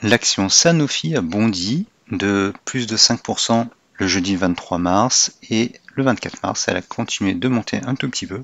L'action Sanofi a bondi de plus de 5% le jeudi 23 mars et le 24 mars, elle a continué de monter un tout petit peu.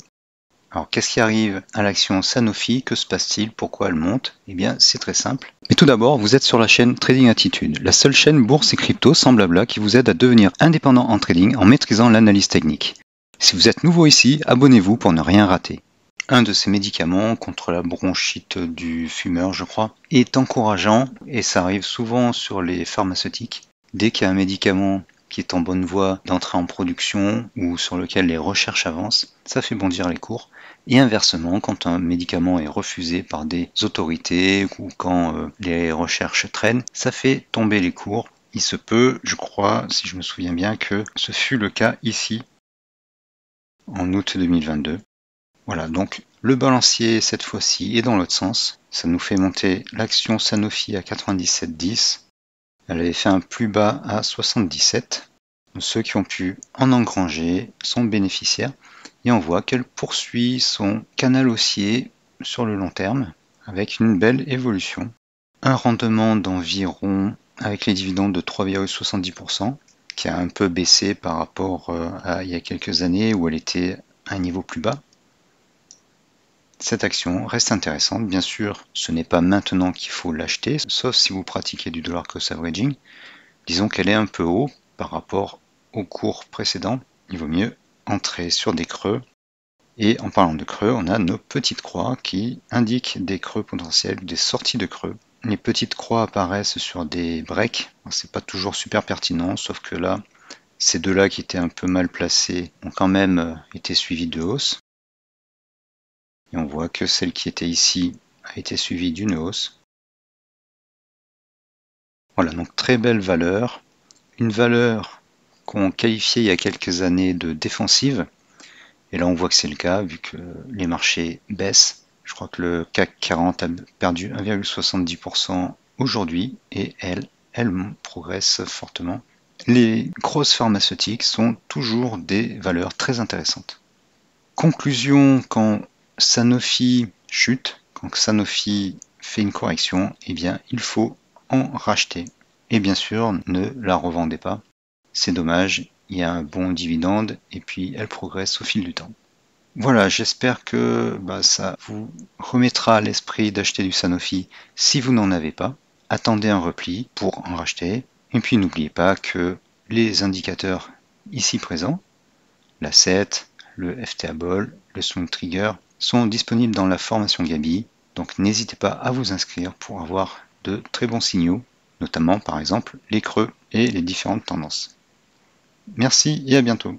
Alors qu'est-ce qui arrive à l'action Sanofi? Que se passe-t-il? Pourquoi elle monte? Eh bien c'est très simple. Mais tout d'abord, vous êtes sur la chaîne Trading Attitude, la seule chaîne bourse et crypto sans blabla qui vous aide à devenir indépendant en trading en maîtrisant l'analyse technique. Si vous êtes nouveau ici, abonnez-vous pour ne rien rater. Un de ces médicaments contre la bronchite du fumeur, je crois, est encourageant et ça arrive souvent sur les pharmaceutiques. Dès qu'il y a un médicament qui est en bonne voie d'entrer en production ou sur lequel les recherches avancent, ça fait bondir les cours. Et inversement, quand un médicament est refusé par des autorités ou quand les recherches traînent, ça fait tomber les cours. Il se peut, je crois, si je me souviens bien, que ce fut le cas ici en août 2022. Voilà, donc le balancier cette fois-ci est dans l'autre sens. Ça nous fait monter l'action Sanofi à 97,10. Elle avait fait un plus bas à 77. Ceux qui ont pu en engranger sont bénéficiaires. Et on voit qu'elle poursuit son canal haussier sur le long terme avec une belle évolution. Un rendement d'environ, avec les dividendes de 3,70%, qui a un peu baissé par rapport à il y a quelques années où elle était à un niveau plus bas. Cette action reste intéressante. Bien sûr, ce n'est pas maintenant qu'il faut l'acheter, sauf si vous pratiquez du dollar cost averaging. Disons qu'elle est un peu haut par rapport au cours précédent. Il vaut mieux entrer sur des creux. Et en parlant de creux, on a nos petites croix qui indiquent des creux potentiels, des sorties de creux. Les petites croix apparaissent sur des breaks. C'est pas toujours super pertinent, sauf que là, ces deux-là qui étaient un peu mal placés ont quand même été suivis de hausse. Et on voit que celle qui était ici a été suivie d'une hausse. Voilà, donc très belle valeur. Une valeur qu'on qualifiait il y a quelques années de défensive. Et là, on voit que c'est le cas, vu que les marchés baissent. Je crois que le CAC 40 a perdu 1,70% aujourd'hui, et elle progresse fortement. Les grosses pharmaceutiques sont toujours des valeurs très intéressantes. Conclusion, quand Sanofi chute, quand Sanofi fait une correction, eh bien, il faut en racheter. Et bien sûr, ne la revendez pas. C'est dommage, il y a un bon dividende et puis elle progresse au fil du temps. Voilà, j'espère que ça vous remettra à l'esprit d'acheter du Sanofi si vous n'en avez pas. Attendez un repli pour en racheter. Et puis n'oubliez pas que les indicateurs ici présents, la 7, le FTA Ball, le Swing Trigger, sont disponibles dans la formation Gabi. Donc n'hésitez pas à vous inscrire pour avoir de très bons signaux, notamment par exemple les creux et les différentes tendances. Merci et à bientôt.